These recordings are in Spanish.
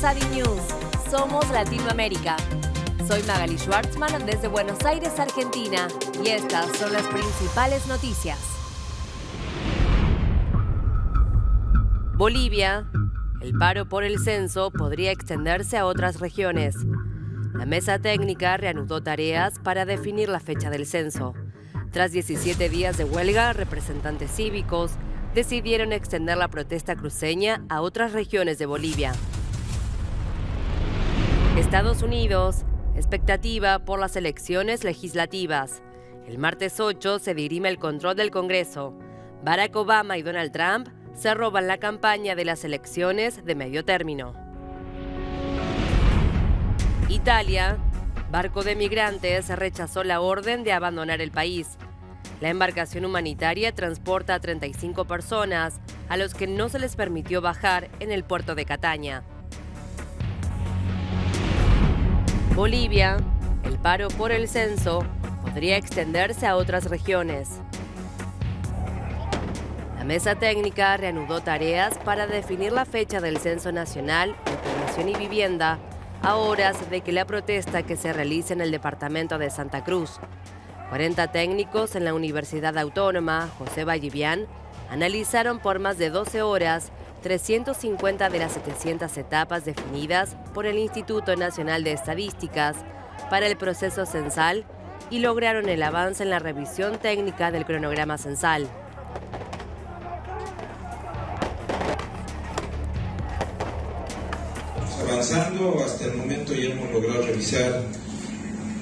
Bienvenidos a DNews. Somos Latinoamérica. Soy Magali Schwartzman desde Buenos Aires, Argentina, y estas son las principales noticias. Bolivia. El paro por el censo podría extenderse a otras regiones. La mesa técnica reanudó tareas para definir la fecha del censo. Tras 17 días de huelga, representantes cívicos decidieron extender la protesta cruceña a otras regiones de Bolivia. Estados Unidos. Expectativa por las elecciones legislativas. El martes 8 se dirime el control del Congreso. Barack Obama y Donald Trump se roban la campaña de las elecciones de medio término. Italia. Barco de migrantes rechazó la orden de abandonar el país. La embarcación humanitaria transporta a 35 personas, a los que no se les permitió bajar en el puerto de Cataña. Bolivia. El paro por el censo podría extenderse a otras regiones. La mesa técnica reanudó tareas para definir la fecha del Censo Nacional de Población y Vivienda a horas de que la protesta que se realice en el departamento de Santa Cruz. 40 técnicos en la Universidad Autónoma José Vallivian analizaron por más de 12 horas 350 de las 700 etapas definidas por el Instituto Nacional de Estadísticas para el proceso censal y lograron el avance en la revisión técnica del cronograma censal. Avanzando, hasta el momento ya hemos logrado revisar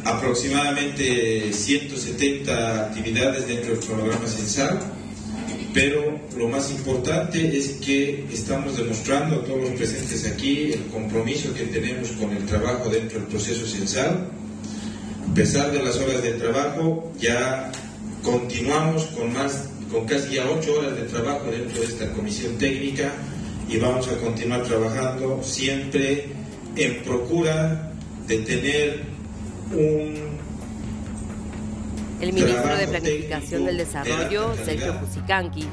aproximadamente 170 actividades dentro del cronograma censal, pero lo más importante es que estamos demostrando a todos los presentes aquí el compromiso que tenemos con el trabajo dentro del proceso censal. A pesar de las horas de trabajo, ya continuamos con casi ya 8 horas de trabajo dentro de esta comisión técnica y vamos a continuar trabajando siempre en procura de tener el ministro de Planificación del Desarrollo, Sergio Cusicanqui.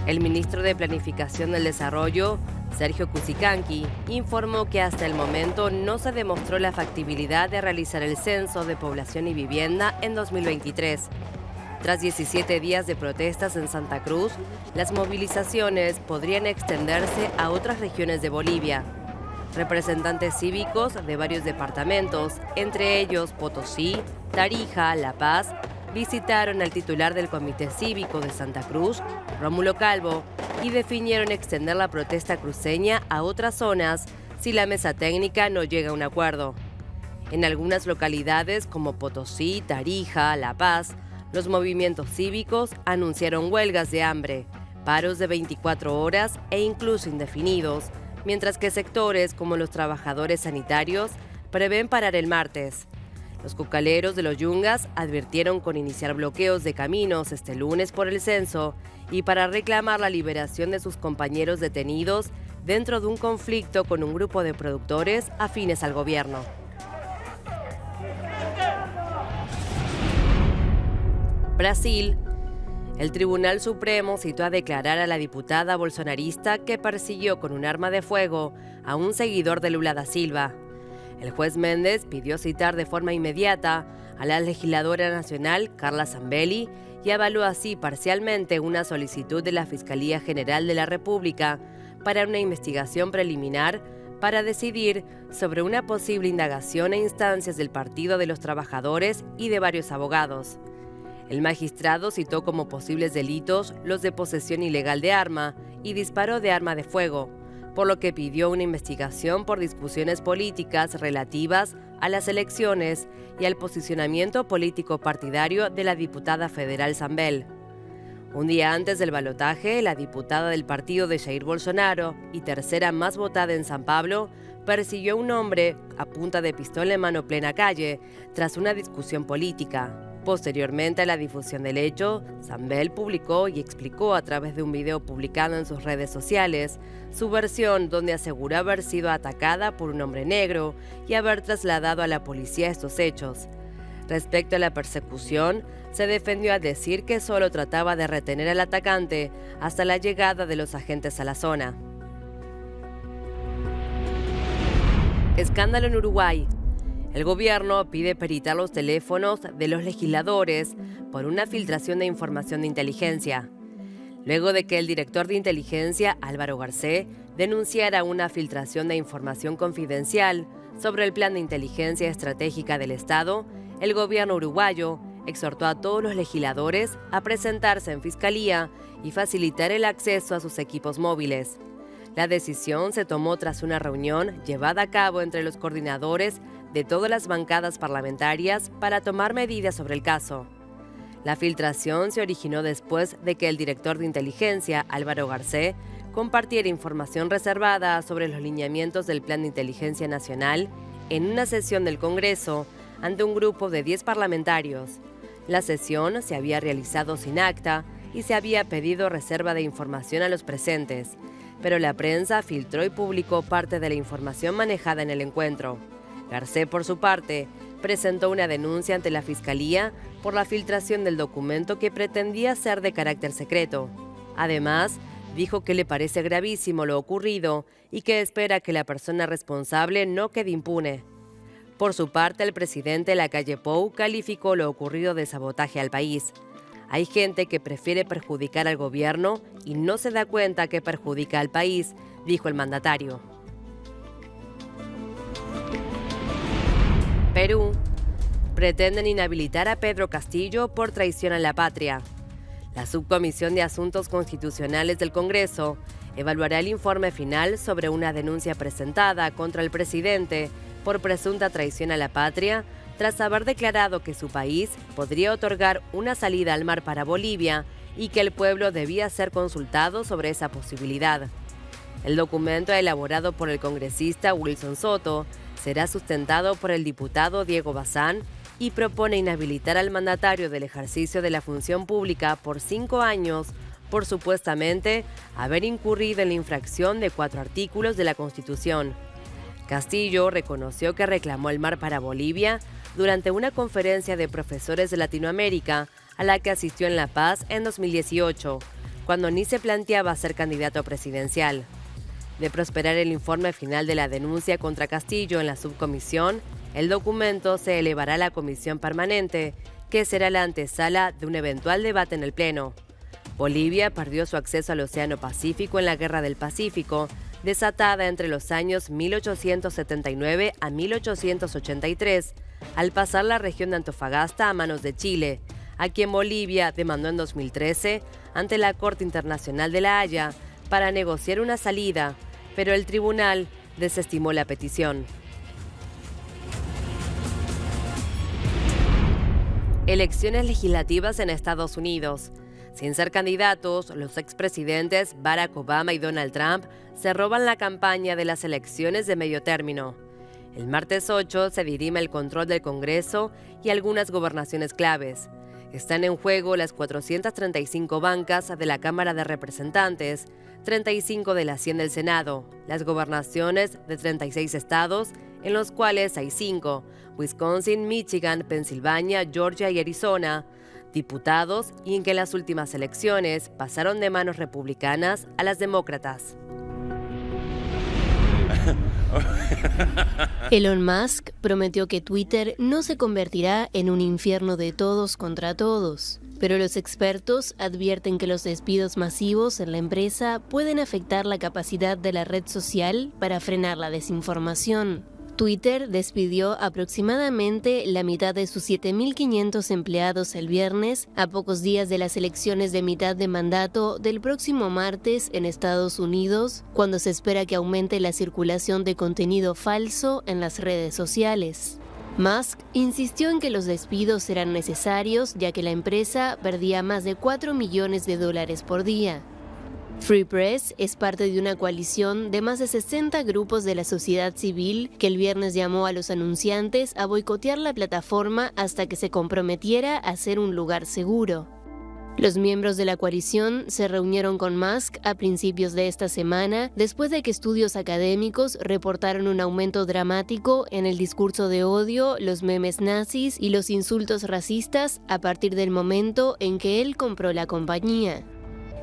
El ministro de Planificación del Desarrollo, Sergio Cusicanqui, informó que hasta el momento no se demostró la factibilidad de realizar el censo de población y vivienda en 2023. Tras 17 días de protestas en Santa Cruz, las movilizaciones podrían extenderse a otras regiones de Bolivia. Representantes cívicos de varios departamentos, entre ellos Potosí, Tarija, La Paz, visitaron al titular del Comité Cívico de Santa Cruz, Rómulo Calvo, y definieron extender la protesta cruceña a otras zonas si la mesa técnica no llega a un acuerdo. En algunas localidades como Potosí, Tarija, La Paz, los movimientos cívicos anunciaron huelgas de hambre, paros de 24 horas e incluso indefinidos, mientras que sectores como los trabajadores sanitarios prevén parar el martes. Los cucaleros de los Yungas advirtieron con iniciar bloqueos de caminos este lunes por el censo y para reclamar la liberación de sus compañeros detenidos dentro de un conflicto con un grupo de productores afines al gobierno. Brasil. El Tribunal Supremo citó a declarar a la diputada bolsonarista que persiguió con un arma de fuego a un seguidor de Lula da Silva. El juez Méndez pidió citar de forma inmediata a la legisladora nacional Carla Zambelli y avaló así parcialmente una solicitud de la Fiscalía General de la República para una investigación preliminar para decidir sobre una posible indagación a instancias del Partido de los Trabajadores y de varios abogados. El magistrado citó como posibles delitos los de posesión ilegal de arma y disparo de arma de fuego, por lo que pidió una investigación por discusiones políticas relativas a las elecciones y al posicionamiento político partidario de la diputada federal Zambelli. Un día antes del balotaje, la diputada del partido de Jair Bolsonaro y tercera más votada en San Pablo persiguió a un hombre a punta de pistola en mano plena calle tras una discusión política. Posteriormente a la difusión del hecho, Zambelli publicó y explicó a través de un video publicado en sus redes sociales su versión, donde aseguró haber sido atacada por un hombre negro y haber trasladado a la policía estos hechos. Respecto a la persecución, se defendió al decir que solo trataba de retener al atacante hasta la llegada de los agentes a la zona. Escándalo en Uruguay. El gobierno pide peritar los teléfonos de los legisladores por una filtración de información de inteligencia. Luego de que el director de inteligencia, Álvaro Garcés, denunciara una filtración de información confidencial sobre el plan de inteligencia estratégica del Estado, el gobierno uruguayo exhortó a todos los legisladores a presentarse en fiscalía y facilitar el acceso a sus equipos móviles. La decisión se tomó tras una reunión llevada a cabo entre los coordinadores de todas las bancadas parlamentarias para tomar medidas sobre el caso. La filtración se originó después de que el director de inteligencia, Álvaro Garcés, compartiera información reservada sobre los lineamientos del Plan de Inteligencia Nacional en una sesión del Congreso ante un grupo de 10 parlamentarios. La sesión se había realizado sin acta y se había pedido reserva de información a los presentes, pero la prensa filtró y publicó parte de la información manejada en el encuentro. Garcés, por su parte, presentó una denuncia ante la Fiscalía por la filtración del documento que pretendía ser de carácter secreto. Además, dijo que le parece gravísimo lo ocurrido y que espera que la persona responsable no quede impune. Por su parte, el presidente Lacalle Pou calificó lo ocurrido de sabotaje al país. Hay gente que prefiere perjudicar al gobierno y no se da cuenta que perjudica al país, dijo el mandatario. Perú. Pretenden inhabilitar a Pedro Castillo por traición a la patria. La Subcomisión de Asuntos Constitucionales del Congreso evaluará el informe final sobre una denuncia presentada contra el presidente por presunta traición a la patria, tras haber declarado que su país podría otorgar una salida al mar para Bolivia y que el pueblo debía ser consultado sobre esa posibilidad. El documento elaborado por el congresista Wilson Soto será sustentado por el diputado Diego Bazán y propone inhabilitar al mandatario del ejercicio de la función pública por 5 años por supuestamente haber incurrido en la infracción de 4 artículos de la Constitución. Castillo reconoció que reclamó el mar para Bolivia durante una conferencia de profesores de Latinoamérica a la que asistió en La Paz en 2018, cuando ni se planteaba ser candidato presidencial. De prosperar el informe final de la denuncia contra Castillo en la subcomisión, el documento se elevará a la comisión permanente, que será la antesala de un eventual debate en el Pleno. Bolivia perdió su acceso al Océano Pacífico en la Guerra del Pacífico, desatada entre los años 1879 a 1883, al pasar la región de Antofagasta a manos de Chile, a quien Bolivia demandó en 2013 ante la Corte Internacional de La Haya para negociar una salida, pero el tribunal desestimó la petición. Elecciones legislativas en Estados Unidos. Sin ser candidatos, los expresidentes Barack Obama y Donald Trump se roban la campaña de las elecciones de medio término. El martes 8 se dirime el control del Congreso y algunas gobernaciones claves. Están en juego las 435 bancas de la Cámara de Representantes, 35 de la 100 del Senado, las gobernaciones de 36 estados, en los cuales hay 5, Wisconsin, Michigan, Pensilvania, Georgia y Arizona, diputados, y en que las últimas elecciones pasaron de manos republicanas a las demócratas. Elon Musk prometió que Twitter no se convertirá en un infierno de todos contra todos, pero los expertos advierten que los despidos masivos en la empresa pueden afectar la capacidad de la red social para frenar la desinformación. Twitter despidió aproximadamente la mitad de sus 7.500 empleados el viernes, a pocos días de las elecciones de mitad de mandato del próximo martes en Estados Unidos, cuando se espera que aumente la circulación de contenido falso en las redes sociales. Musk insistió en que los despidos eran necesarios, ya que la empresa perdía más de $4 millones por día. Free Press es parte de una coalición de más de 60 grupos de la sociedad civil que el viernes llamó a los anunciantes a boicotear la plataforma hasta que se comprometiera a ser un lugar seguro. Los miembros de la coalición se reunieron con Musk a principios de esta semana después de que estudios académicos reportaron un aumento dramático en el discurso de odio, los memes nazis y los insultos racistas a partir del momento en que él compró la compañía.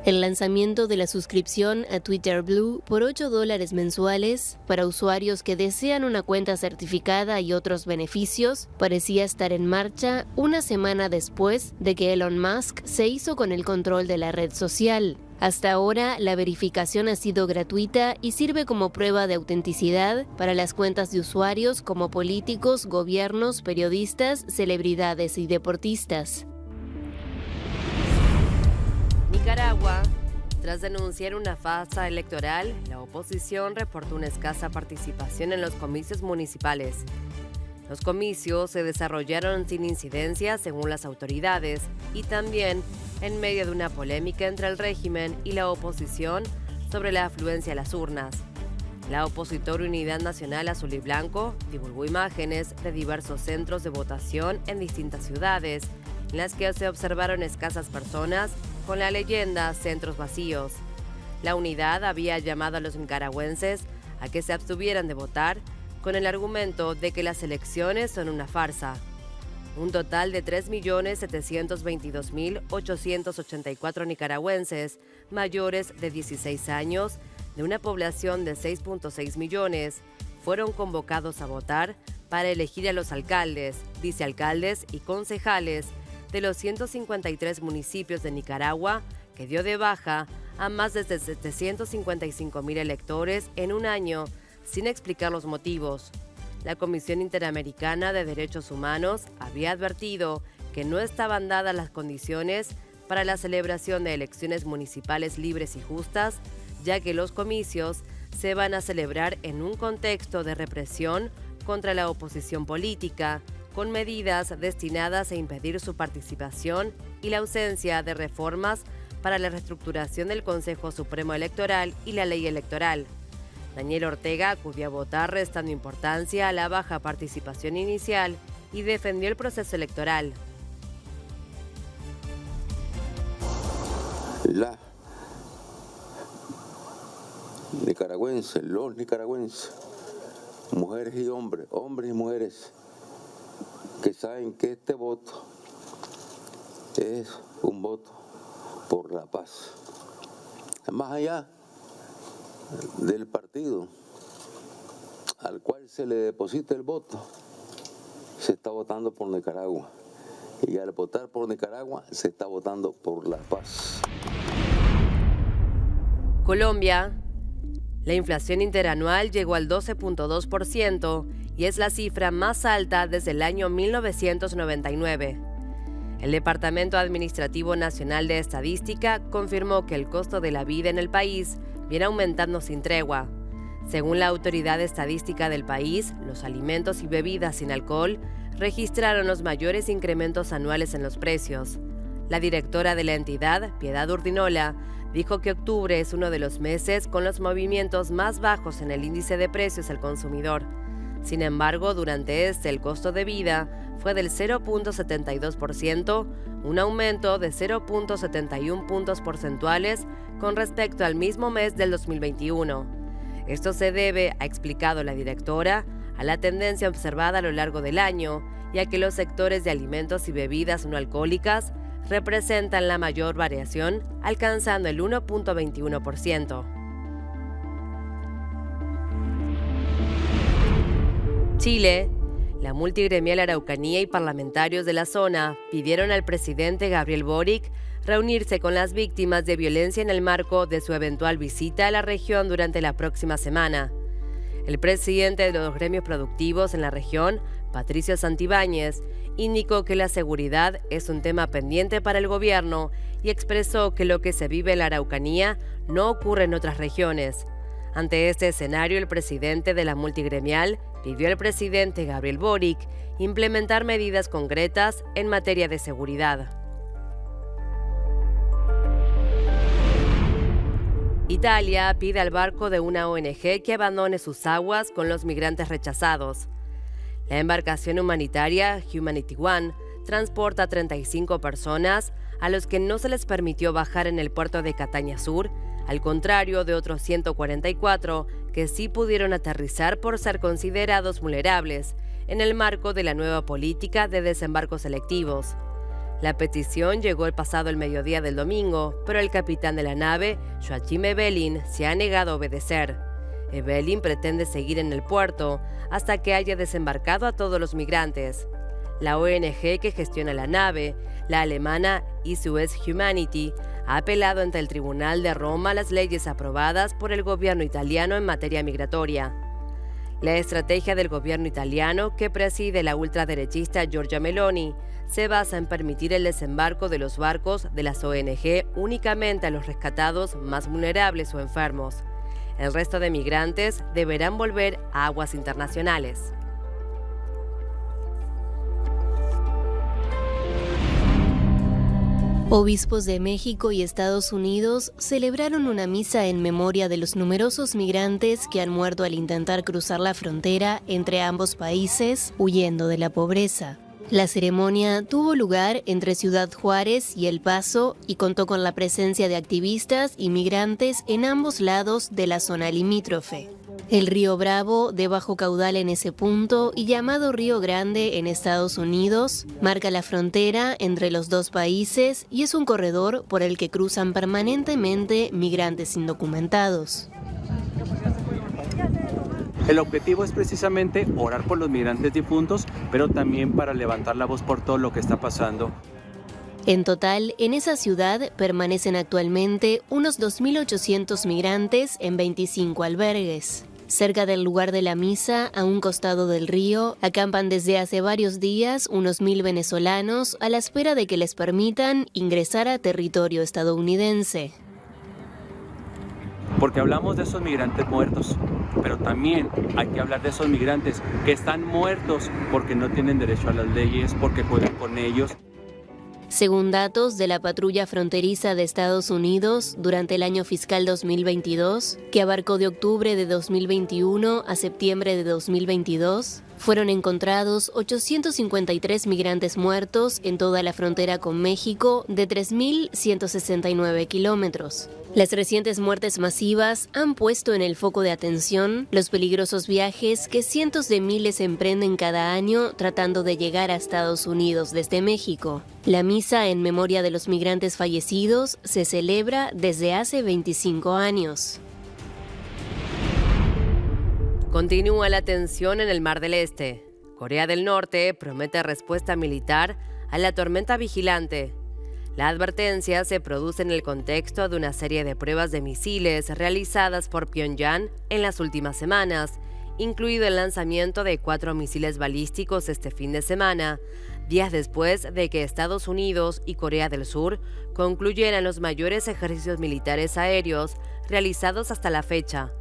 El lanzamiento de la suscripción a Twitter Blue por $8 mensuales para usuarios que desean una cuenta certificada y otros beneficios parecía estar en marcha una semana después de que Elon Musk se hizo con el control de la red social. Hasta ahora, la verificación ha sido gratuita y sirve como prueba de autenticidad para las cuentas de usuarios como políticos, gobiernos, periodistas, celebridades y deportistas. Nicaragua. Tras denunciar una farsa electoral, la oposición reportó una escasa participación en los comicios municipales. Los comicios se desarrollaron sin incidencias según las autoridades y también en medio de una polémica entre el régimen y la oposición sobre la afluencia a las urnas. La opositora Unidad Nacional Azul y Blanco divulgó imágenes de diversos centros de votación en distintas ciudades, en las que se observaron escasas personas con la leyenda "centros vacíos". La unidad había llamado a los nicaragüenses a que se abstuvieran de votar con el argumento de que las elecciones son una farsa. Un total de 3.722.884 nicaragüenses mayores de 16 años, de una población de 6.6 millones, fueron convocados a votar para elegir a los alcaldes, vicealcaldes y concejales de los 153 municipios de Nicaragua, que dio de baja a más de 755.000 electores en un año, sin explicar los motivos. La Comisión Interamericana de Derechos Humanos había advertido que no estaban dadas las condiciones para la celebración de elecciones municipales libres y justas, ya que los comicios se van a celebrar en un contexto de represión contra la oposición política, con medidas destinadas a impedir su participación y la ausencia de reformas para la reestructuración del Consejo Supremo Electoral y la ley electoral. Daniel Ortega acudió a votar restando importancia a la baja participación inicial y defendió el proceso electoral. La nicaragüenses, los nicaragüenses, mujeres y hombres y mujeres, que saben que este voto es un voto por la paz. Más allá del partido al cual se le deposita el voto, se está votando por Nicaragua. Y al votar por Nicaragua, se está votando por la paz. Colombia. La inflación interanual llegó al 12.2% y es la cifra más alta desde el año 1999. El Departamento Administrativo Nacional de Estadística confirmó que el costo de la vida en el país viene aumentando sin tregua. Según la Autoridad Estadística del país, los alimentos y bebidas sin alcohol registraron los mayores incrementos anuales en los precios. La directora de la entidad, Piedad Urdinola, dijo que octubre es uno de los meses con los movimientos más bajos en el índice de precios al consumidor. Sin embargo, durante el costo de vida fue del 0.72%, un aumento de 0.71 puntos porcentuales con respecto al mismo mes del 2021. Esto se debe, ha explicado la directora, a la tendencia observada a lo largo del año y a que los sectores de alimentos y bebidas no alcohólicas representan la mayor variación, alcanzando el 1.21%. Chile. La multigremial Araucanía y parlamentarios de la zona pidieron al presidente Gabriel Boric reunirse con las víctimas de violencia en el marco de su eventual visita a la región durante la próxima semana. El presidente de los gremios productivos en la región, Patricio Santibáñez, indicó que la seguridad es un tema pendiente para el gobierno y expresó que lo que se vive en la Araucanía no ocurre en otras regiones. Ante este escenario, el presidente de la multigremial pidió al presidente Gabriel Boric implementar medidas concretas en materia de seguridad. Italia pide al barco de una ONG que abandone sus aguas con los migrantes rechazados. La embarcación humanitaria Humanity One transporta 35 personas a los que no se les permitió bajar en el puerto de Cataña Sur, al contrario de otros 144 que sí pudieron aterrizar por ser considerados vulnerables en el marco de la nueva política de desembarcos selectivos. La petición llegó el pasado mediodía del domingo, pero el capitán de la nave, Joachim Evelyn, se ha negado a obedecer. Evelyn pretende seguir en el puerto hasta que haya desembarcado a todos los migrantes. La ONG que gestiona la nave, la alemana SOS Humanity, ha apelado ante el Tribunal de Roma las leyes aprobadas por el gobierno italiano en materia migratoria. La estrategia del gobierno italiano, que preside la ultraderechista Giorgia Meloni, se basa en permitir el desembarco de los barcos de las ONG únicamente a los rescatados más vulnerables o enfermos. El resto de migrantes deberán volver a aguas internacionales. Obispos de México y Estados Unidos celebraron una misa en memoria de los numerosos migrantes que han muerto al intentar cruzar la frontera entre ambos países huyendo de la pobreza. La ceremonia tuvo lugar entre Ciudad Juárez y El Paso y contó con la presencia de activistas y migrantes en ambos lados de la zona limítrofe. El río Bravo, de bajo caudal en ese punto y llamado Río Grande en Estados Unidos, marca la frontera entre los dos países y es un corredor por el que cruzan permanentemente migrantes indocumentados. El objetivo es precisamente orar por los migrantes difuntos, pero también para levantar la voz por todo lo que está pasando. En total, en esa ciudad permanecen actualmente unos 2.800 migrantes en 25 albergues. Cerca del lugar de la misa, a un costado del río, acampan desde hace varios días unos 1.000 venezolanos a la espera de que les permitan ingresar a territorio estadounidense. Porque hablamos de esos migrantes muertos, pero también hay que hablar de esos migrantes que están muertos porque no tienen derecho a las leyes, porque juegan con ellos. Según datos de la Patrulla Fronteriza de Estados Unidos, durante el año fiscal 2022, que abarcó de octubre de 2021 a septiembre de 2022, fueron encontrados 853 migrantes muertos en toda la frontera con México de 3.169 kilómetros. Las recientes muertes masivas han puesto en el foco de atención los peligrosos viajes que cientos de miles emprenden cada año tratando de llegar a Estados Unidos desde México. La misa en memoria de los migrantes fallecidos se celebra desde hace 25 años. Continúa la tensión en el Mar del Este. Corea del Norte promete respuesta militar a la tormenta vigilante. La advertencia se produce en el contexto de una serie de pruebas de misiles realizadas por Pyongyang en las últimas semanas, incluido el lanzamiento de 4 misiles balísticos este fin de semana, días después de que Estados Unidos y Corea del Sur concluyeran los mayores ejercicios militares aéreos realizados hasta la fecha.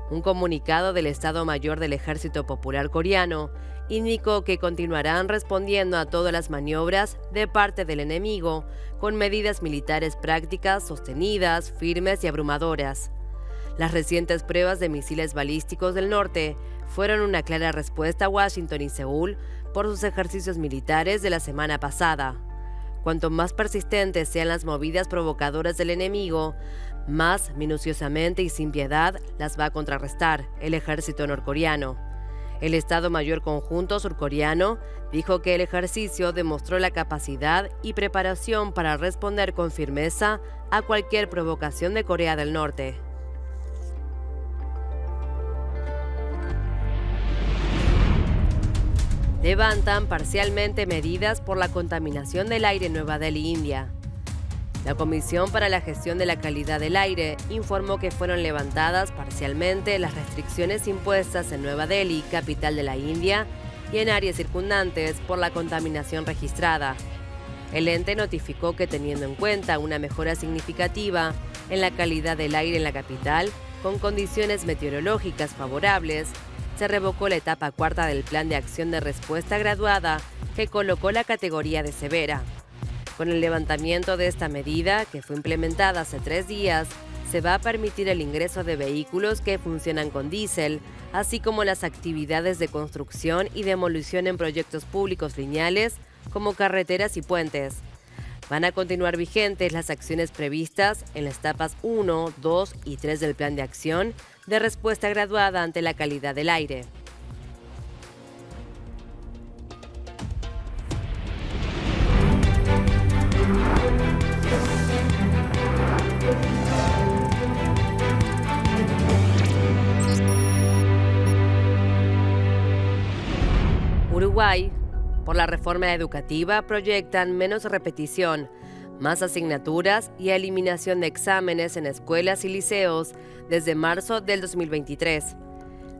Un comunicado del Estado Mayor del Ejército Popular Coreano indicó que continuarán respondiendo a todas las maniobras de parte del enemigo con medidas militares prácticas, sostenidas, firmes y abrumadoras. Las recientes pruebas de misiles balísticos del norte fueron una clara respuesta a Washington y Seúl por sus ejercicios militares de la semana pasada. Cuanto más persistentes sean las movidas provocadoras del enemigo, más minuciosamente y sin piedad las va a contrarrestar el ejército norcoreano. El Estado Mayor Conjunto surcoreano dijo que el ejercicio demostró la capacidad y preparación para responder con firmeza a cualquier provocación de Corea del Norte. Levantan parcialmente medidas por la contaminación del aire en Nueva Delhi, India. La Comisión para la Gestión de la Calidad del Aire informó que fueron levantadas parcialmente las restricciones impuestas en Nueva Delhi, capital de la India, y en áreas circundantes por la contaminación registrada. El ente notificó que teniendo en cuenta una mejora significativa en la calidad del aire en la capital, con condiciones meteorológicas favorables, se revocó la etapa 4 del Plan de Acción de Respuesta Graduada, que colocó la categoría de severa. Con el levantamiento de esta medida, que fue implementada hace 3 días, se va a permitir el ingreso de vehículos que funcionan con diésel, así como las actividades de construcción y demolición en proyectos públicos lineales, como carreteras y puentes. Van a continuar vigentes las acciones previstas en las etapas 1, 2 y 3 del Plan de Acción de Respuesta Graduada ante la Calidad del Aire. Uruguay, por la reforma educativa, proyectan menos repetición, más asignaturas y eliminación de exámenes en escuelas y liceos desde marzo del 2023.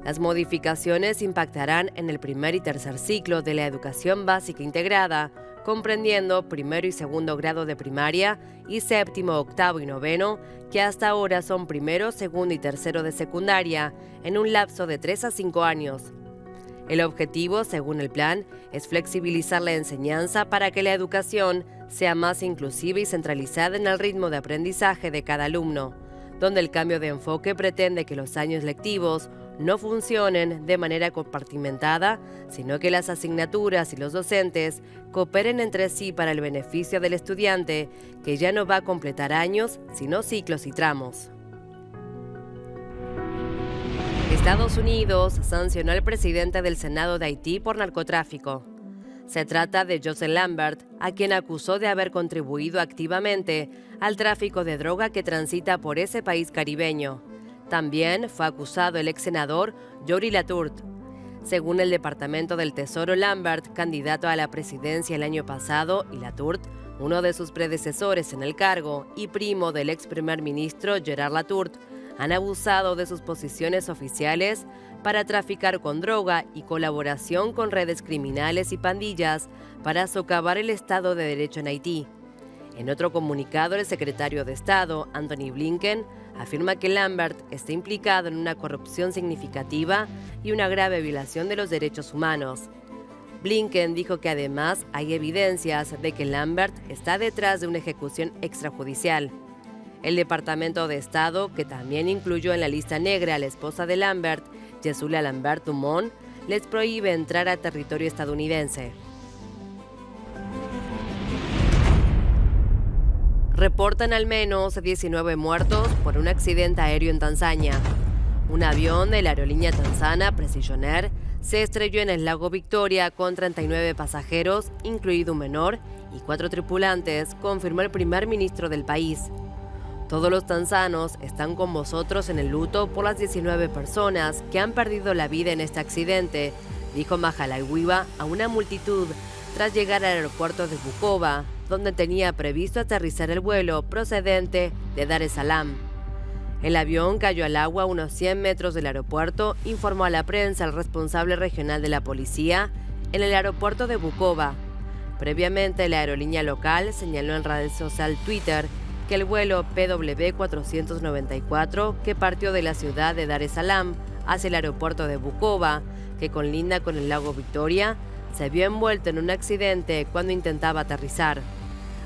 Las modificaciones impactarán en el primer y tercer ciclo de la educación básica integrada, comprendiendo primero y segundo grado de primaria y séptimo, octavo y noveno, que hasta ahora son primero, segundo y tercero de secundaria, en un lapso de 3 a 5 años. El objetivo, según el plan, es flexibilizar la enseñanza para que la educación sea más inclusiva y centralizada en el ritmo de aprendizaje de cada alumno, donde el cambio de enfoque pretende que los años lectivos no funcionen de manera compartimentada, sino que las asignaturas y los docentes cooperen entre sí para el beneficio del estudiante, que ya no va a completar años, sino ciclos y tramos. Estados Unidos sancionó al presidente del Senado de Haití por narcotráfico. Se trata de Joseph Lambert, a quien acusó de haber contribuido activamente al tráfico de droga que transita por ese país caribeño. También fue acusado el ex senador Jory Latourte. Según el Departamento del Tesoro, Lambert, candidato a la presidencia el año pasado, y Latourte, uno de sus predecesores en el cargo y primo del ex primer ministro Gerard Latourte, han abusado de sus posiciones oficiales para traficar con droga y colaboración con redes criminales y pandillas para socavar el Estado de Derecho en Haití. En otro comunicado, el secretario de Estado, Antony Blinken, afirma que Lambert está implicado en una corrupción significativa y una grave violación de los derechos humanos. Blinken dijo que además hay evidencias de que Lambert está detrás de una ejecución extrajudicial. El Departamento de Estado, que también incluyó en la lista negra a la esposa de Lambert, Yesula Lambert Dumont, les prohíbe entrar a territorio estadounidense. Reportan al menos 19 muertos por un accidente aéreo en Tanzania. Un avión de la aerolínea tanzana Precision Air se estrelló en el lago Victoria con 39 pasajeros, incluido un menor, y 4 tripulantes, confirmó el primer ministro del país. Todos los tanzanos están con vosotros en el luto por las 19 personas que han perdido la vida en este accidente, dijo Mahalaiwiwa a una multitud tras llegar al aeropuerto de Bukoba, donde tenía previsto aterrizar el vuelo procedente de Dar es Salaam. El avión cayó al agua a unos 100 metros del aeropuerto, informó a la prensa el responsable regional de la policía en el aeropuerto de Bukoba. Previamente, la aerolínea local señaló en red social Twitter que el vuelo PW494, que partió de la ciudad de Dar es Salaam hacia el aeropuerto de Bukoba, que colinda con el lago Victoria, se vio envuelto en un accidente cuando intentaba aterrizar.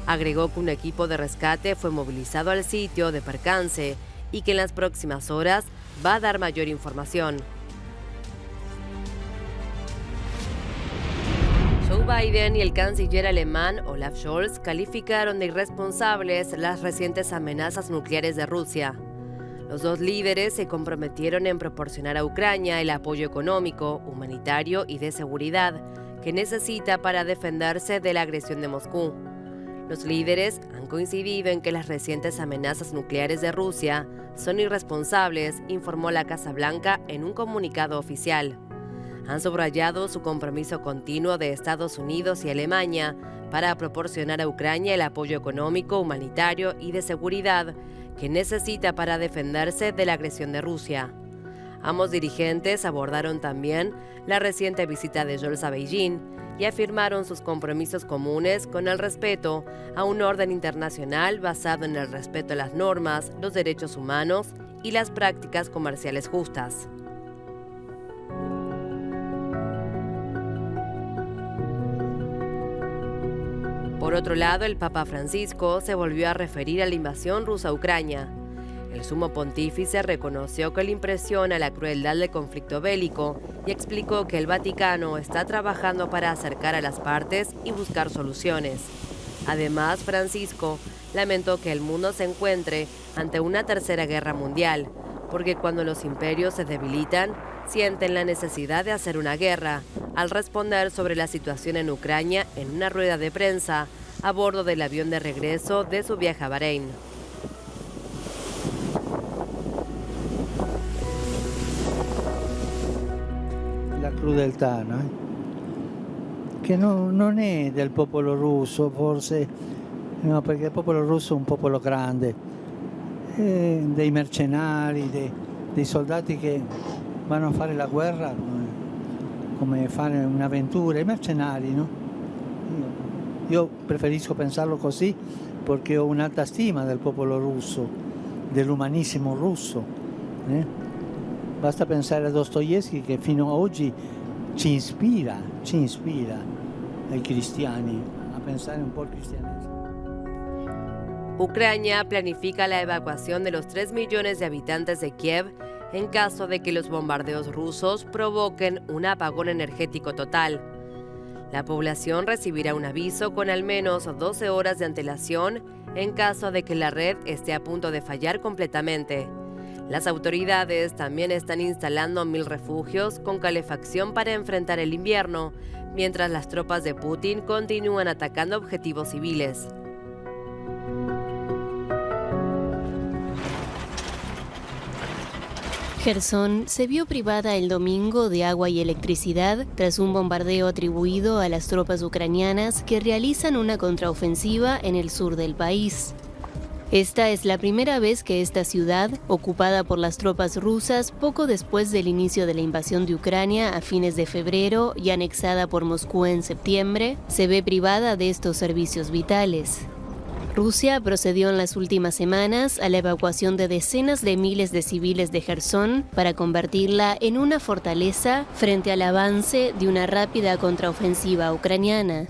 Agregó que un equipo de rescate fue movilizado al sitio de percance y que en las próximas horas va a dar mayor información. Joe Biden y el canciller alemán Olaf Scholz calificaron de irresponsables las recientes amenazas nucleares de Rusia. Los dos líderes se comprometieron en proporcionar a Ucrania el apoyo económico, humanitario y de seguridad que necesita para defenderse de la agresión de Moscú. Los líderes han coincidido en que las recientes amenazas nucleares de Rusia son irresponsables, informó la Casa Blanca en un comunicado oficial. Han subrayado su compromiso continuo de Estados Unidos y Alemania para proporcionar a Ucrania el apoyo económico, humanitario y de seguridad que necesita para defenderse de la agresión de Rusia. Ambos dirigentes abordaron también la reciente visita de Scholz a Beijing y afirmaron sus compromisos comunes con el respeto a un orden internacional basado en el respeto a las normas, los derechos humanos y las prácticas comerciales justas. Por otro lado, el Papa Francisco se volvió a referir a la invasión rusa a Ucrania. El sumo pontífice reconoció que le impresiona la crueldad del conflicto bélico y explicó que el Vaticano está trabajando para acercar a las partes y buscar soluciones. Además, Francisco lamentó que el mundo se encuentre ante una tercera guerra mundial, porque cuando los imperios se debilitan, sienten la necesidad de hacer una guerra, al responder sobre la situación en Ucrania en una rueda de prensa a bordo del avión de regreso de su viaje a Bahrein. La crudeltà, no? Che non è del popolo russo, forse, no, perché il popolo russo è un popolo grande, dei mercenari, dei soldati che vanno a fare la guerra come fare un'avventura, i mercenari, no? Io preferisco pensarlo così perché ho un'alta stima del popolo russo, dell'umanismo russo. Basta pensare a Dostoevskij che fino a oggi ci ispira ai cristiani a pensare un po' al cristianesimo. Ucrania planifica la evacuación de los 3 millones de habitantes de Kiev en caso de que los bombardeos rusos provoquen un apagón energético total. La población recibirá un aviso con al menos 12 horas de antelación en caso de que la red esté a punto de fallar completamente. Las autoridades también están instalando 1.000 refugios con calefacción para enfrentar el invierno, mientras las tropas de Putin continúan atacando objetivos civiles. Jersón se vio privada el domingo de agua y electricidad tras un bombardeo atribuido a las tropas ucranianas que realizan una contraofensiva en el sur del país. Esta es la primera vez que esta ciudad, ocupada por las tropas rusas poco después del inicio de la invasión de Ucrania a fines de febrero y anexada por Moscú en septiembre, se ve privada de estos servicios vitales. Rusia procedió en las últimas semanas a la evacuación de decenas de miles de civiles de Jersón para convertirla en una fortaleza frente al avance de una rápida contraofensiva ucraniana.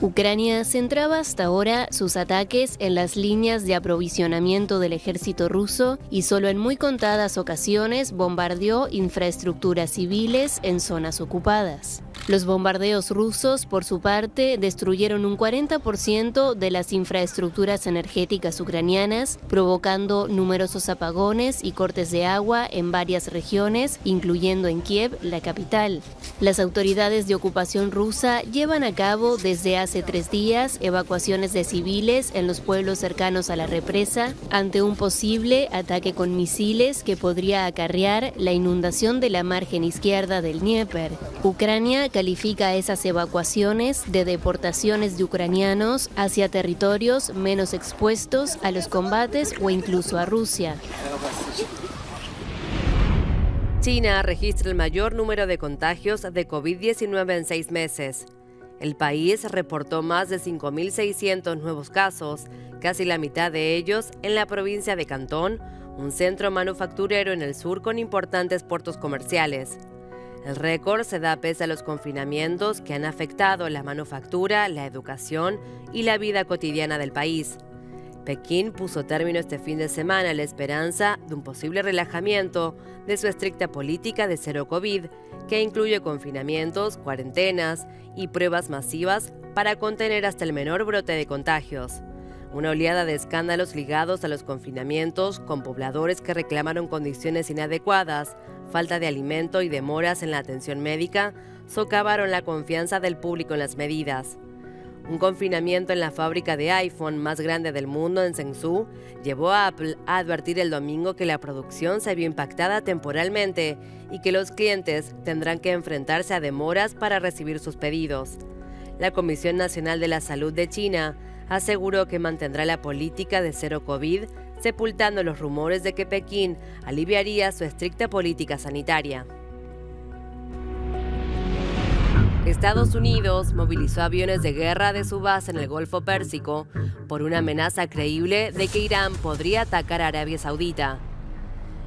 Ucrania centraba hasta ahora sus ataques en las líneas de aprovisionamiento del ejército ruso y solo en muy contadas ocasiones bombardeó infraestructuras civiles en zonas ocupadas. Los bombardeos rusos, por su parte, destruyeron un 40% de las infraestructuras energéticas ucranianas, provocando numerosos apagones y cortes de agua en varias regiones, incluyendo en Kiev, la capital. Las autoridades de ocupación rusa llevan a cabo desde hace 3 días evacuaciones de civiles en los pueblos cercanos a la represa ante un posible ataque con misiles que podría acarrear la inundación de la margen izquierda del Dnieper. Ucrania califica esas evacuaciones de deportaciones de ucranianos hacia territorios menos expuestos a los combates o incluso a Rusia. China registra el mayor número de contagios de COVID-19 en 6 meses. El país reportó más de 5.600 nuevos casos, casi la mitad de ellos en la provincia de Cantón, un centro manufacturero en el sur con importantes puertos comerciales. El récord se da pese a los confinamientos que han afectado la manufactura, la educación y la vida cotidiana del país. Pekín puso término este fin de semana a la esperanza de un posible relajamiento de su estricta política de cero COVID, que incluye confinamientos, cuarentenas y pruebas masivas para contener hasta el menor brote de contagios. Una oleada de escándalos ligados a los confinamientos, con pobladores que reclamaron condiciones inadecuadas, falta de alimento y demoras en la atención médica, socavaron la confianza del público en las medidas. Un confinamiento en la fábrica de iPhone más grande del mundo en Zhengzhou llevó a Apple a advertir el domingo que la producción se vio impactada temporalmente y que los clientes tendrán que enfrentarse a demoras para recibir sus pedidos. La Comisión Nacional de la Salud de China aseguró que mantendrá la política de cero COVID, sepultando los rumores de que Pekín aliviaría su estricta política sanitaria. Estados Unidos movilizó aviones de guerra de su base en el Golfo Pérsico por una amenaza creíble de que Irán podría atacar a Arabia Saudita.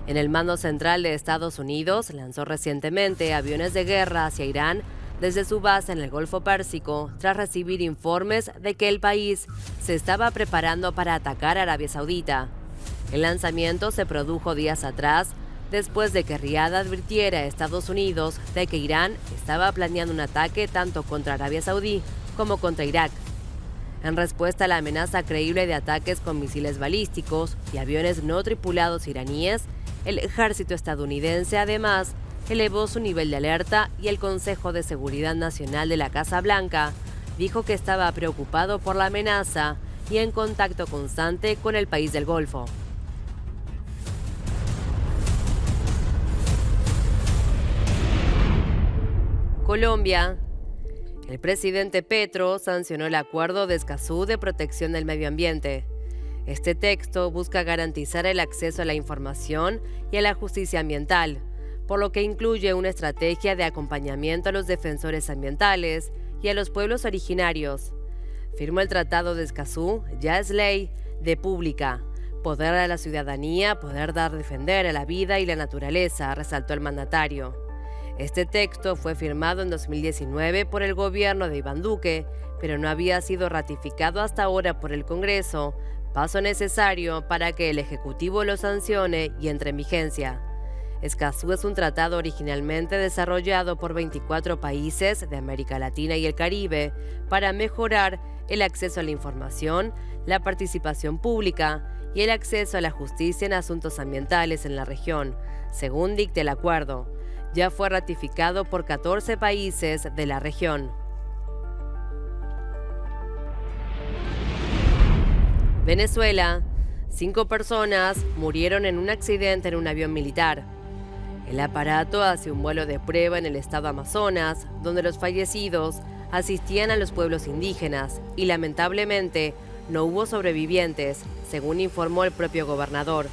En el mando central de Estados Unidos lanzó recientemente aviones de guerra hacia Irán desde su base en el Golfo Pérsico, tras recibir informes de que el país se estaba preparando para atacar a Arabia Saudita. El lanzamiento se produjo días atrás, después de que Riad advirtiera a Estados Unidos de que Irán estaba planeando un ataque tanto contra Arabia Saudí como contra Irak. En respuesta a la amenaza creíble de ataques con misiles balísticos y aviones no tripulados iraníes, el ejército estadounidense además elevó su nivel de alerta y el Consejo de Seguridad Nacional de la Casa Blanca dijo que estaba preocupado por la amenaza y en contacto constante con el país del Golfo. Colombia. El presidente Petro sancionó el Acuerdo de Escazú de Protección del Medio Ambiente. Este texto busca garantizar el acceso a la información y a la justicia ambiental, por lo que incluye una estrategia de acompañamiento a los defensores ambientales y a los pueblos originarios. Firmó el Tratado de Escazú, ya es ley de pública. Poder a la ciudadanía, poder dar defender a la vida y la naturaleza, resaltó el mandatario. Este texto fue firmado en 2019 por el gobierno de Iván Duque, pero no había sido ratificado hasta ahora por el Congreso, paso necesario para que el Ejecutivo lo sancione y entre en vigencia. Escazú es un tratado originalmente desarrollado por 24 países de América Latina y el Caribe para mejorar el acceso a la información, la participación pública y el acceso a la justicia en asuntos ambientales en la región, según dicta el acuerdo. Ya fue ratificado por 14 países de la región. Venezuela. 5 personas murieron en un accidente en un avión militar. El aparato hace un vuelo de prueba en el estado Amazonas, donde los fallecidos asistían a los pueblos indígenas y lamentablemente no hubo sobrevivientes, según informó el propio gobernador.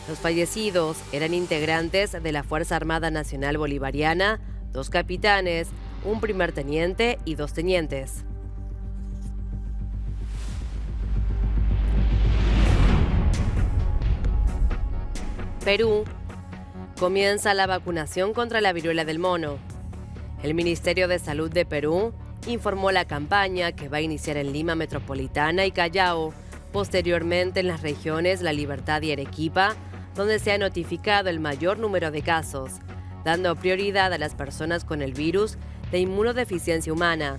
Los fallecidos eran integrantes de la Fuerza Armada Nacional Bolivariana, 2 capitanes, un primer teniente y 2 tenientes. Perú. Comienza la vacunación contra la viruela del mono. El Ministerio de Salud de Perú informó la campaña que va a iniciar en Lima Metropolitana y Callao, posteriormente en las regiones La Libertad y Arequipa, donde se ha notificado el mayor número de casos, dando prioridad a las personas con el virus de inmunodeficiencia humana.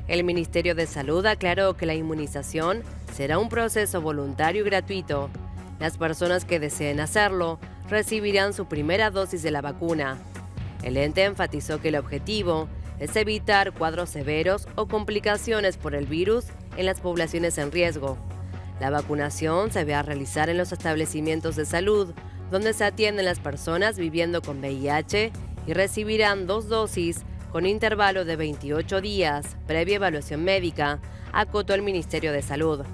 El Ministerio de Salud aclaró que la inmunización será un proceso voluntario y gratuito. Las personas que deseen hacerlo recibirán su primera dosis de la vacuna. El ente enfatizó que el objetivo es evitar cuadros severos o complicaciones por el virus en las poblaciones en riesgo. La vacunación se va a realizar en los establecimientos de salud, donde se atienden las personas viviendo con VIH y recibirán 2 dosis con intervalo de 28 días, previa evaluación médica, acotó el Ministerio de Salud.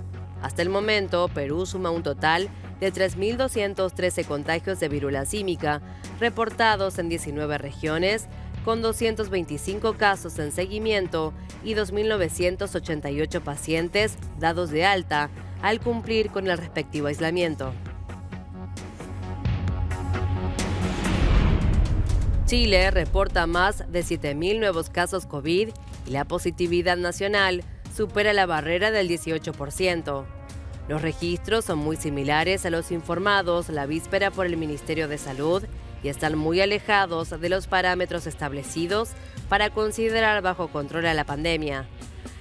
Hasta el momento, Perú suma un total de 3.213 contagios de viruela símica, reportados en 19 regiones, con 225 casos en seguimiento y 2.988 pacientes dados de alta al cumplir con el respectivo aislamiento. Chile reporta más de 7.000 nuevos casos COVID y la positividad nacional supera la barrera del 18%. Los registros son muy similares a los informados la víspera por el Ministerio de Salud y están muy alejados de los parámetros establecidos para considerar bajo control a la pandemia.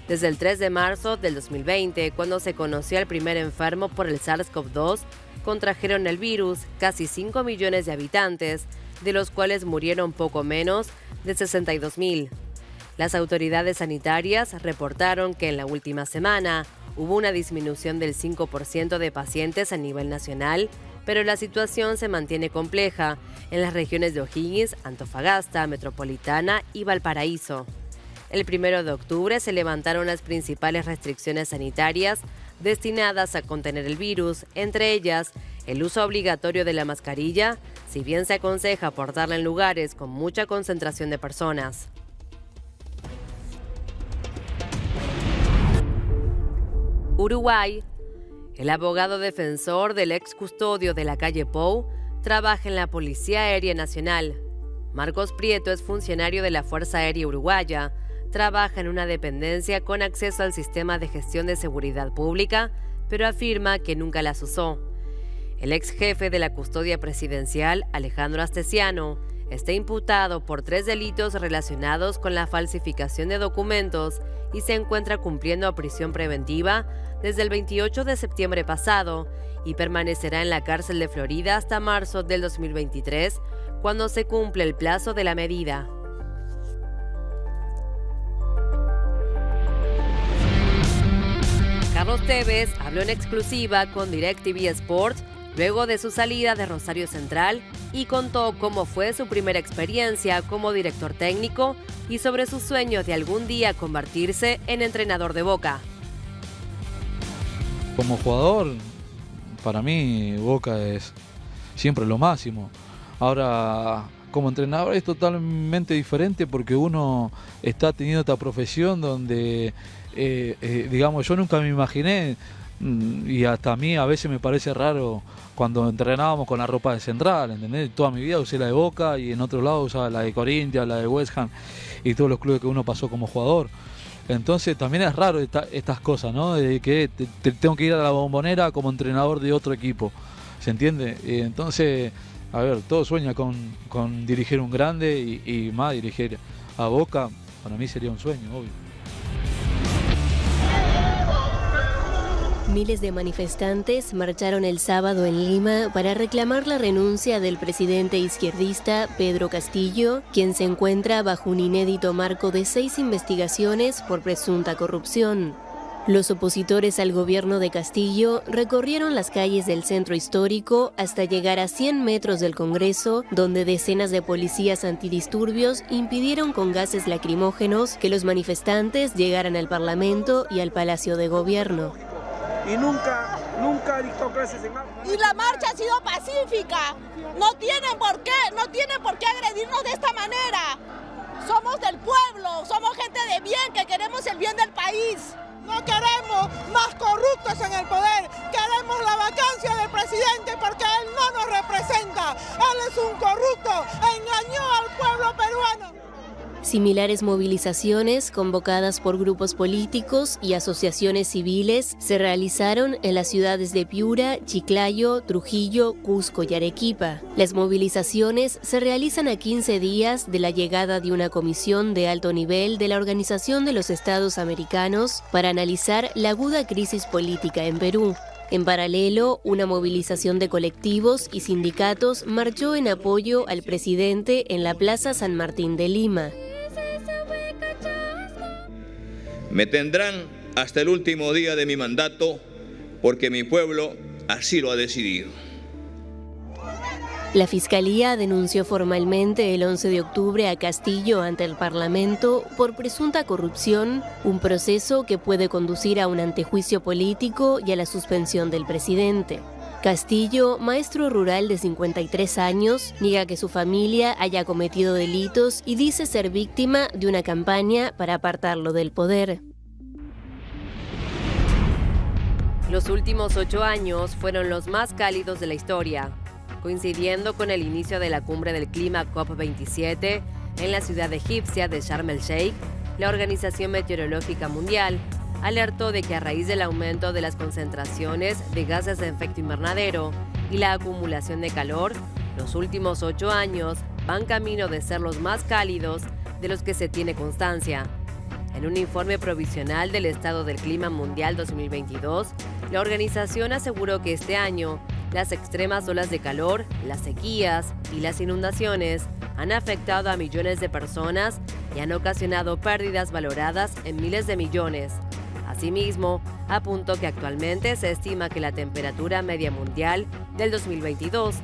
Desde el 3 de marzo del 2020, cuando se conoció al primer enfermo por el SARS-CoV-2, contrajeron el virus casi 5 millones de habitantes, de los cuales murieron poco menos de 62.000. Las autoridades sanitarias reportaron que en la última semana hubo una disminución del 5% de pacientes a nivel nacional, pero la situación se mantiene compleja en las regiones de O'Higgins, Antofagasta, Metropolitana y Valparaíso. El 1 de octubre se levantaron las principales restricciones sanitarias destinadas a contener el virus, entre ellas el uso obligatorio de la mascarilla, si bien se aconseja portarla en lugares con mucha concentración de personas. Uruguay. El abogado defensor del ex custodio de la calle Pou trabaja en la Policía Aérea Nacional. Marcos Prieto es funcionario de la Fuerza Aérea Uruguaya, trabaja en una dependencia con acceso al sistema de gestión de seguridad pública, pero afirma que nunca las usó. El ex jefe de la custodia presidencial, Alejandro Astesiano, está imputado por 3 delitos relacionados con la falsificación de documentos y se encuentra cumpliendo prisión preventiva desde el 28 de septiembre pasado y permanecerá en la cárcel de Florida hasta marzo del 2023, cuando se cumple el plazo de la medida. Carlos Tevez habló en exclusiva con DirecTV Sports luego de su salida de Rosario Central y contó cómo fue su primera experiencia como director técnico y sobre su sueño de algún día convertirse en entrenador de Boca. Como jugador, para mí Boca es siempre lo máximo. Ahora, como entrenador es totalmente diferente porque uno está teniendo esta profesión donde, digamos, yo nunca me imaginé, y hasta a mí a veces me parece raro cuando entrenábamos con la ropa de Central, ¿entendés? Toda mi vida usé la de Boca y en otro lado usaba la de Corinthians, la de West Ham y todos los clubes que uno pasó como jugador. Entonces también es raro estas cosas, ¿no? De que tengo que ir a la Bombonera como entrenador de otro equipo, ¿se entiende? Entonces, a ver, todo sueña con dirigir un grande y más dirigir a Boca, para mí sería un sueño, obvio. Miles de manifestantes marcharon el sábado en Lima para reclamar la renuncia del presidente izquierdista Pedro Castillo, quien se encuentra bajo un inédito marco de 6 investigaciones por presunta corrupción. Los opositores al gobierno de Castillo recorrieron las calles del centro histórico hasta llegar a 100 metros del Congreso, donde decenas de policías antidisturbios impidieron con gases lacrimógenos que los manifestantes llegaran al Parlamento y al Palacio de Gobierno. Y nunca dictó clases en nada. Y la marcha ha sido pacífica. No tienen por qué agredirnos de esta manera. Somos del pueblo, somos gente de bien que queremos el bien del país. No queremos más corruptos en el poder, queremos la vacancia del presidente porque él no nos representa. Él es un corrupto, engañó al pueblo peruano. Similares movilizaciones convocadas por grupos políticos y asociaciones civiles se realizaron en las ciudades de Piura, Chiclayo, Trujillo, Cusco y Arequipa. Las movilizaciones se realizan a 15 días de la llegada de una comisión de alto nivel de la Organización de los Estados Americanos para analizar la aguda crisis política en Perú. En paralelo, una movilización de colectivos y sindicatos marchó en apoyo al presidente en la Plaza San Martín de Lima. Me tendrán hasta el último día de mi mandato porque mi pueblo así lo ha decidido. La Fiscalía denunció formalmente el 11 de octubre a Castillo ante el Parlamento por presunta corrupción, un proceso que puede conducir a un antejuicio político y a la suspensión del presidente. Castillo, maestro rural de 53 años, niega que su familia haya cometido delitos y dice ser víctima de una campaña para apartarlo del poder. Los últimos 8 años fueron los más cálidos de la historia, coincidiendo con el inicio de la cumbre del clima COP27 en la ciudad egipcia de Sharm el-Sheikh. La Organización Meteorológica Mundial alertó de que a raíz del aumento de las concentraciones de gases de efecto invernadero y la acumulación de calor, los últimos 8 años van camino de ser los más cálidos de los que se tiene constancia. En un informe provisional del Estado del Clima Mundial 2022, la organización aseguró que este año las extremas olas de calor, las sequías y las inundaciones han afectado a millones de personas y han ocasionado pérdidas valoradas en miles de millones. Asimismo, apuntó que actualmente se estima que la temperatura media mundial del 2022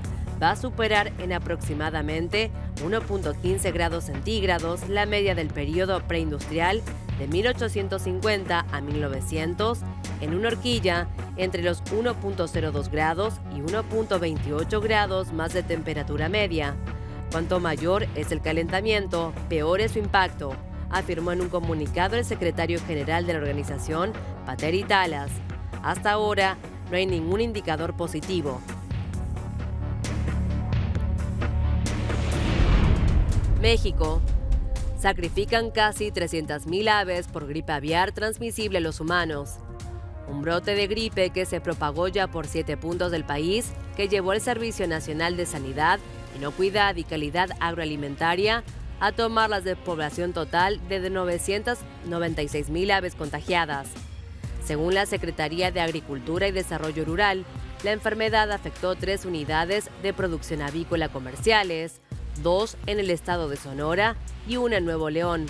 va a superar en aproximadamente 1.15 grados centígrados la media del periodo preindustrial de 1850 a 1900, en una horquilla entre los 1.02 grados y 1.28 grados más de temperatura media. Cuanto mayor es el calentamiento, peor es su impacto, afirmó en un comunicado el secretario general de la organización, Pateri Talas. Hasta ahora, no hay ningún indicador positivo. México. Sacrifican casi 300.000 aves por gripe aviar transmisible a los humanos. Un brote de gripe que se propagó ya por 7 puntos del país, que llevó al Servicio Nacional de Sanidad inocuidad y calidad agroalimentaria a tomar la despoblación total de 996.000 aves contagiadas. Según la Secretaría de Agricultura y Desarrollo Rural, la enfermedad afectó 3 unidades de producción avícola comerciales, 2 en el estado de Sonora y 1 en Nuevo León.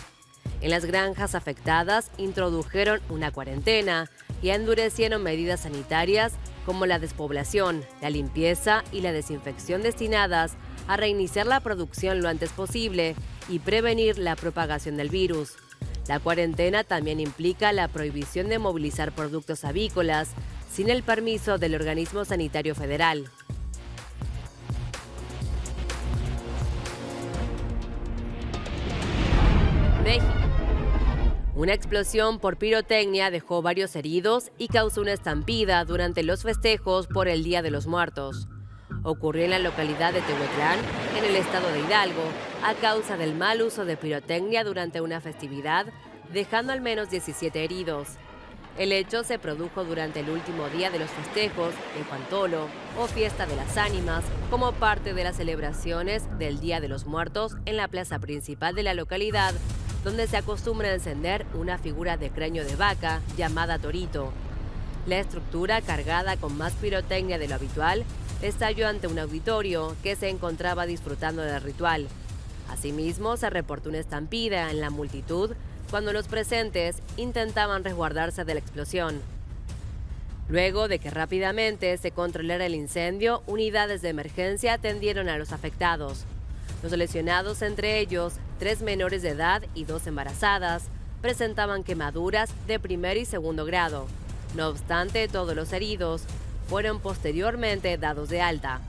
En las granjas afectadas introdujeron una cuarentena y endurecieron medidas sanitarias como la despoblación, la limpieza y la desinfección destinadas a reiniciar la producción lo antes posible y prevenir la propagación del virus. La cuarentena también implica la prohibición de movilizar productos avícolas sin el permiso del Organismo Sanitario Federal. México. Una explosión por pirotecnia dejó varios heridos y causó una estampida durante los festejos por el Día de los Muertos. Ocurrió en la localidad de Tehuetlán, en el estado de Hidalgo, a causa del mal uso de pirotecnia durante una festividad, dejando al menos 17 heridos. El hecho se produjo durante el último día de los festejos, el Pantolo, o Fiesta de las Ánimas, como parte de las celebraciones del Día de los Muertos en la plaza principal de la localidad, donde se acostumbra a encender una figura de cráneo de vaca llamada torito. La estructura, cargada con más pirotecnia de lo habitual, estalló ante un auditorio que se encontraba disfrutando del ritual. Asimismo, se reportó una estampida en la multitud cuando los presentes intentaban resguardarse de la explosión. Luego de que rápidamente se controlara el incendio, unidades de emergencia atendieron a los afectados. Los lesionados, entre ellos 3 menores de edad y 2 embarazadas, presentaban quemaduras de primer y segundo grado. No obstante, todos los heridos fueron posteriormente dados de alta.